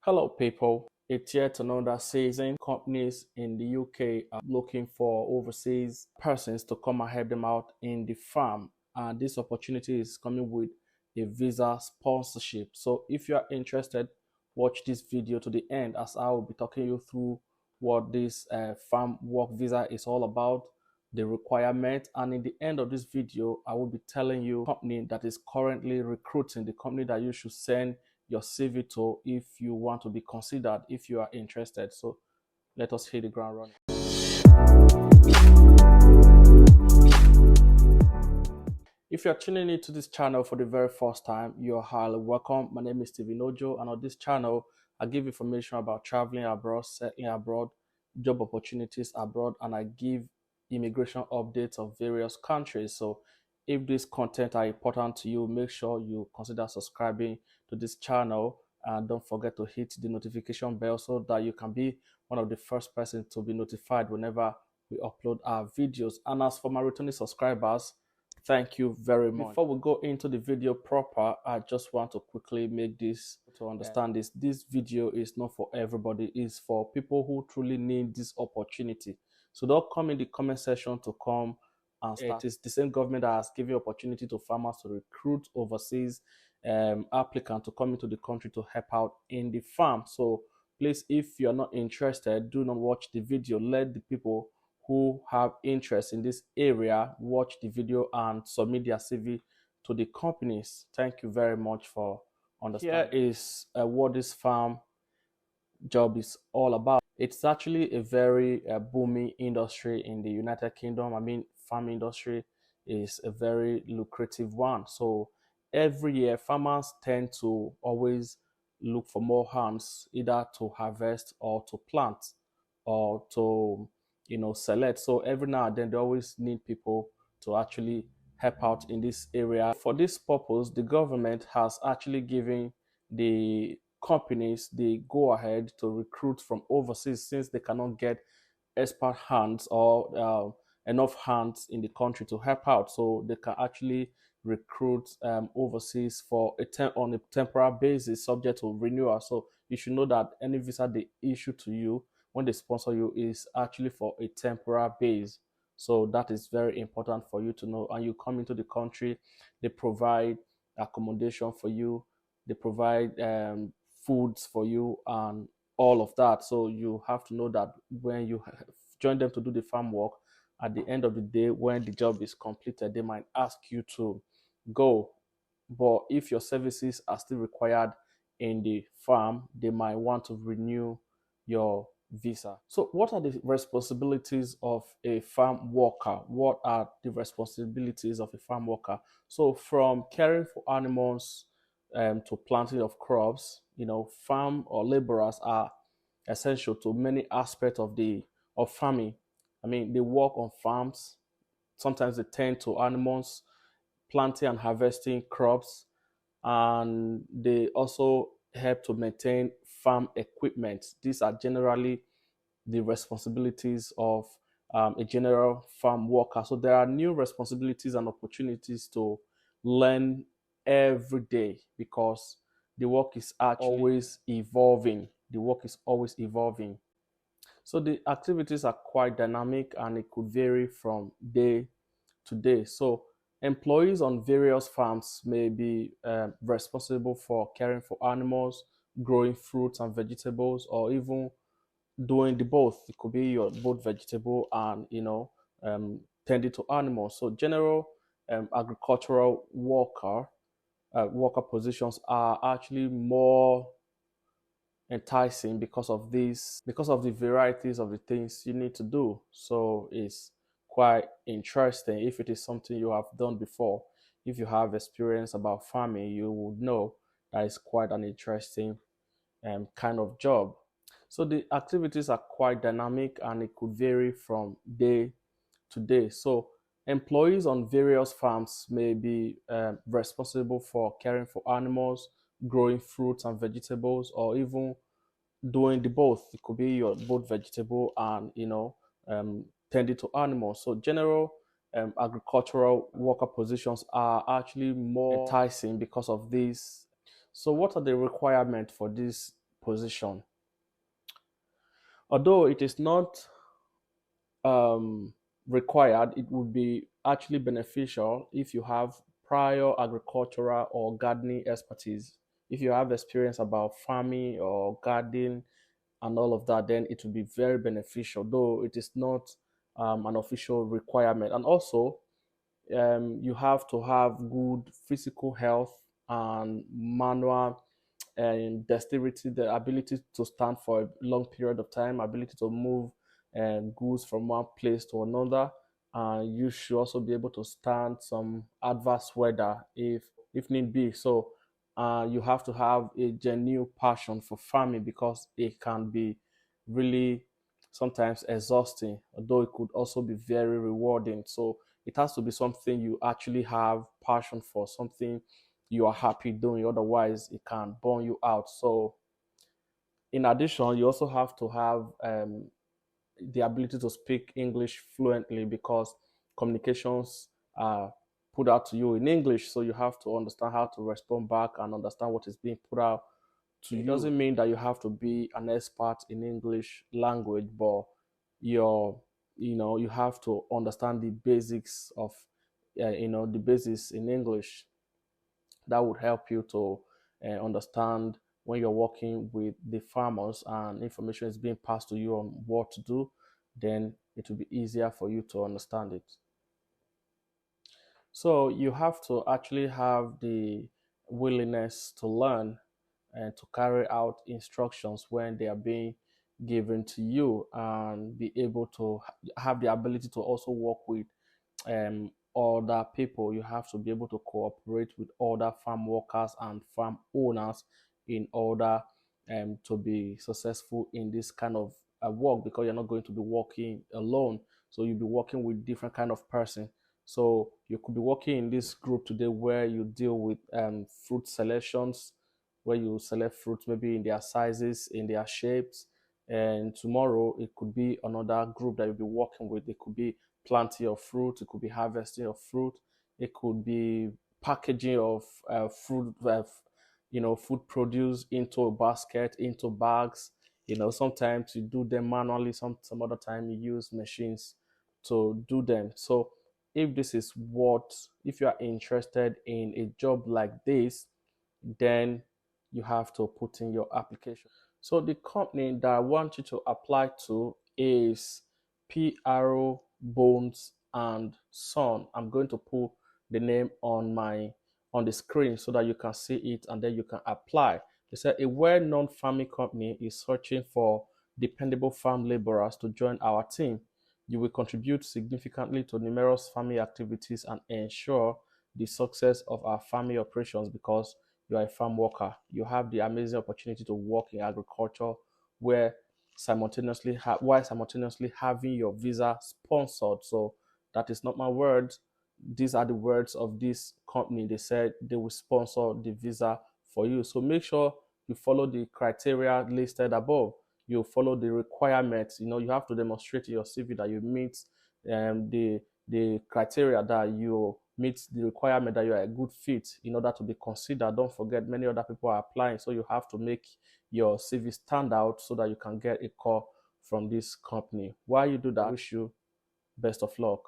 Hello, people. It's yet another season. Companies in the UK are looking for overseas persons to come and help them out in the farm. And this opportunity is coming with a visa sponsorship. So if you are interested, watch this video to the end as I will be talking you through what this farm work visa is all about, the requirement, and in the end of this video, I will be telling you the company that is currently recruiting, the company that you should send your CV to if you want to be considered, if you are interested. So let us hit the ground running. If you're tuning into this channel for the very first time, you're highly welcome. My name is Steven Ojo, and on this channel, I give information about traveling abroad, settling abroad, job opportunities abroad, and I give immigration updates of various countries. So if this content are important to you, make sure you consider subscribing to this channel, and don't forget to hit the notification bell so that you can be one of the first persons to be notified whenever we upload our videos. And as for my returning subscribers, thank you very much. Before we go into the video proper, I just want to quickly make this to understand this. This video is not for everybody. It's for people who truly need this opportunity. So don't come in the comment section to come and start. It is the same government that has given opportunity to farmers to recruit overseas applicants to come into the country to help out in the farm. So please, if you're not interested, do not watch the video. Let the people who have interest in this area watch the video and submit their CV to the companies. Thank you very much for understanding. Here is what this farm job is all about. It's actually a very booming industry in the United Kingdom. I mean, farm industry is a very lucrative one. So every year, farmers tend to always look for more hands, either to harvest or to plant or to select. So every now and then, they always need people to actually help out in this area. For this purpose, the government has actually given the companies the go ahead to recruit from overseas, since they cannot get expert hands or enough hands in the country to help out. So they can actually recruit overseas for on a temporary basis, subject to renewal. So you should know that any visa they issue to you when they sponsor you is actually for a temporary base. So that is very important for you to know. And you come into the country, they provide accommodation for you, they provide foods for you and all of that. So you have to know that when you join them to do the farm work, at the end of the day, when the job is completed, they might ask you to go. But if your services are still required in the farm, they might want to renew your visa. So what are the responsibilities of a farm worker? What are the responsibilities of a farm worker? So from caring for animals to planting of crops, farm or laborers are essential to many aspects of farming. I mean, they work on farms. Sometimes they tend to animals, planting and harvesting crops, and they also help to maintain farm equipment. These are generally the responsibilities of a general farm worker. So there are new responsibilities and opportunities to learn every day, because the work is actually always evolving. The work is always evolving. So the activities are quite dynamic, and it could vary from day to day. So employees on various farms may be responsible for caring for animals, growing fruits and vegetables, or even doing the both. It could be your both vegetable and tending to animals. So general agricultural worker positions are actually more enticing because of the varieties of the things you need to do. So it's quite interesting if it is something you have done before. If you have experience about farming, you would know that it's quite an interesting kind of job. So the activities are quite dynamic, and it could vary from day to day. So employees on various farms may be responsible for caring for animals, growing fruits and vegetables, or even doing the both. It could be your both vegetable and tending to animals. So general agricultural worker positions are actually more enticing because of this. So what are the requirements for this position. Although it is not um, required, it would be actually beneficial if you have prior agricultural or gardening expertise. If you have experience about farming or gardening and all of that, then it will be very beneficial, though it is not an official requirement. And also, you have to have good physical health and manual and dexterity, the ability to stand for a long period of time, ability to move goods from one place to another. You should also be able to stand some adverse weather if need be. So you have to have a genuine passion for farming because it can be really sometimes exhausting, although it could also be very rewarding. So it has to be something you actually have passion for, something you are happy doing. Otherwise, it can burn you out. So, in addition, you also have to have the ability to speak English fluently because communications are put out to you in English. So, you have to understand how to respond back and understand what is being put out to you. It doesn't mean that you have to be an expert in English language, but you're you have to understand the basics of the basics in English. That would help you to understand when you're working with the farmers and information is being passed to you on what to do, then it will be easier for you to understand it. So you have to actually have the willingness to learn and to carry out instructions when they are being given to you, and be able to have the ability to also work with other people. You have to be able to cooperate with other farm workers and farm owners in order to be successful in this kind of work, because you're not going to be working alone. So you'll be working with different kind of person. So you could be working in this group today where you deal with fruit selections, where you select fruits maybe in their sizes, in their shapes. And tomorrow it could be another group that you'll be working with. It could be planting of fruit, it could be harvesting of fruit, it could be packaging of fruit, food produce into a basket, into bags. Sometimes you do them manually, some other time you use machines to do them. So if you are interested in a job like this, then you have to put in your application. So the company that I want you to apply to is PRO Bones and Son. I'm going to put the name on the screen so that you can see it and then you can apply. They said a well-known farming company is searching for dependable farm laborers to join our team. You will contribute significantly to numerous farming activities and ensure the success of our farming operations because you are a farm worker. You have the amazing opportunity to work in agriculture where while simultaneously having your visa sponsored. So that is not my words. These are the words of this company. They said they will sponsor the visa for you. So make sure you follow the criteria listed above. You follow the requirements. You have to demonstrate in your CV that you meet the criteria, that you meet the requirement, that you are a good fit in order to be considered. Don't forget, many other people are applying, so you have to make your CV stand out so that you can get a call from this company. While you do that, I wish you best of luck.